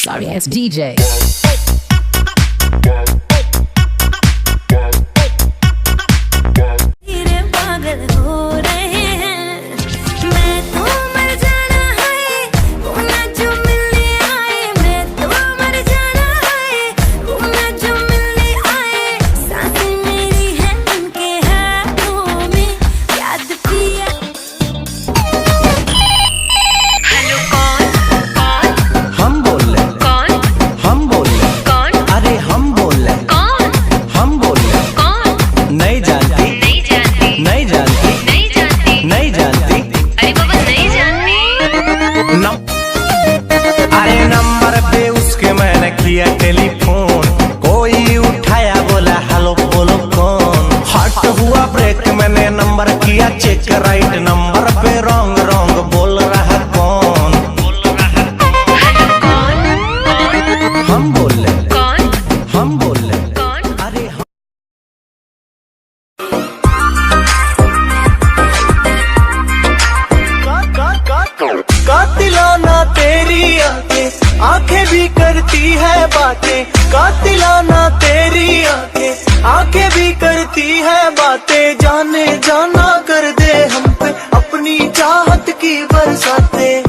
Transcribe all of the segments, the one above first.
sorry ass DJ. किया telephone, कोई उठाया बोला हेलो बोलो कौन। हट हुआ ब्रेक, मैंने नंबर किया चेक, राइट नंबर पे रॉन्ग रॉन्ग बोल रहा कौन। हम बोले हम बोले अरे कातिलाना तेरी आंखें, आंखें भी करती है बातें। कातिलाना तेरी आंखें, आंखें भी करती है बातें। जाने जाना कर दे हम पे अपनी चाहत की बरसातें।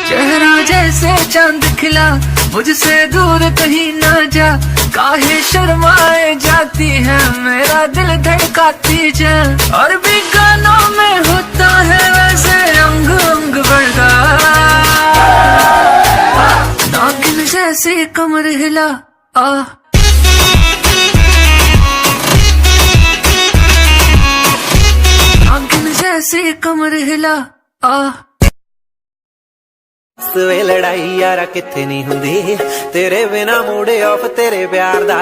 चेहरा जैसे चांद खिला, मुझसे दूर कहीं ना जा। काहे शर्माए जाती है, मेरा दिल धड़काती जा। और भी गानों में होता है वैसे अंग अंग बढ़ा। नागिन जैसी कमर हिला आ, नागिन जैसी कमर हिला आ। वे लड़ाई यारा किथे नहीं हुंदी, तेरे बिना मूड ऑफ तेरे प्यार दा।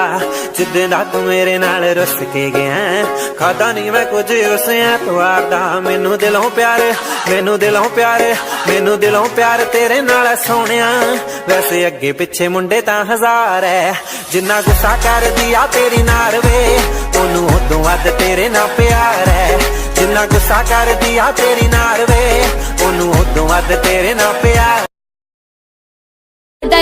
जिद्दे दा तू मेरे नाल रुस के गया, खाता नहीं मैं कुछ उस ऐतवार दा। मैनू दिलों प्यार, मैनू दिलों प्यार, मैनू दिलों प्यार तेरे नाल सोहणिया। वैसे अगे पिछे मुंडे तां हजार है, जिन्ना गुस्सा कर दिया तेरी नार वे, ओनू उदों वध तेरे नाल प्यार है। जिन्ना गुस्सा कर दिया तेरी नार वे, ओनू उदों वध तेरे नाल प्यार।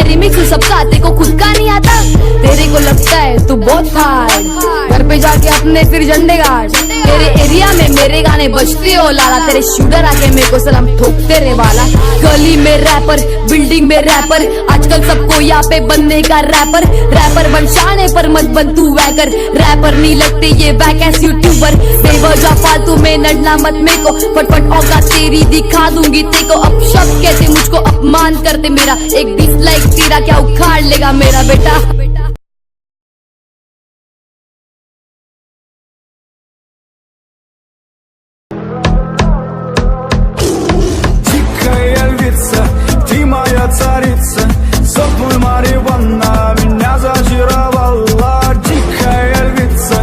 रिमिक्स सबका आते को खुद का नहीं आता, तेरे को लगता है तू बहुत हार्ड। घर पे जाके अपने फिर झंडे गाड़, तेरे एरिया में मेरे गाने बजते हो लाला। तेरे शूटर आके मेरे को सलाम ठोकते रे वाला। गली में रैपर, बिल्डिंग में रैपर, आजकल सबको यहाँ पे बनने का रैपर। रैपर बन शाने पर मत बन तू वैकर, रैपर नहीं लगते ये वैकेंस यूट्यूबर। बेवजह फालतू में नडला मत मेरे को, फटफट औकात तेरी दिखा दूंगी तेको। अब शब्द कहते मुझको अपमान करते मेरा, एक डिसलाइक तेरा क्या उखाड़ लेगा मेरा बेटा। царица, сопли Мариванна меня зачаровала. Дикая львица,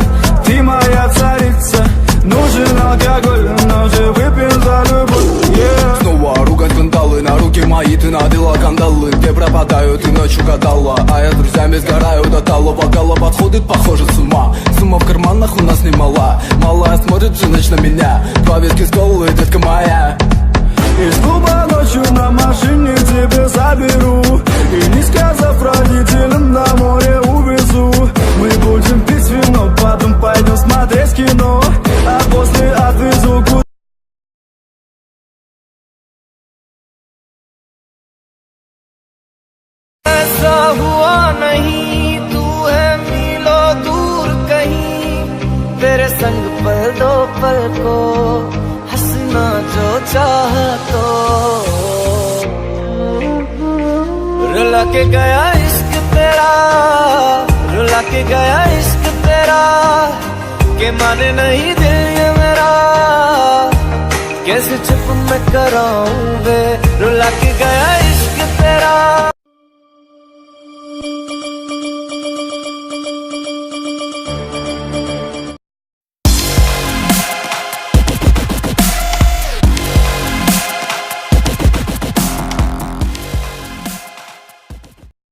ты моя царица, нужен алкоголь, но же выпьем за любовь. Снова ругать кандалы, на руки мои ты надела кандалы. Где пропадаю, ты ночью гадала, а я с друзьями сгораю до талого. Гала подходит, похоже с ума, сумма в карманах у нас немала. Малая смотрит всю ночь на меня, два виски с колы, детка моя. Из клуба ночью на машине тебе заберу, и не сказав родителям на море увезу. Мы будем пить вино, потом пойдем смотреть кино, а после отвезу куда. ऐसा हुआ नहीं, तू है मीलों दूर कहीं, तेरे संग पल दो पल को हंसना जो चाह तो। रुला के गया इश्क तेरा, रुला के गया इश्क तेरा, के माने नहीं दिल ये मेरा, कैसे चुप मैं कराऊं वे। रुला के गया इश्क तेरा।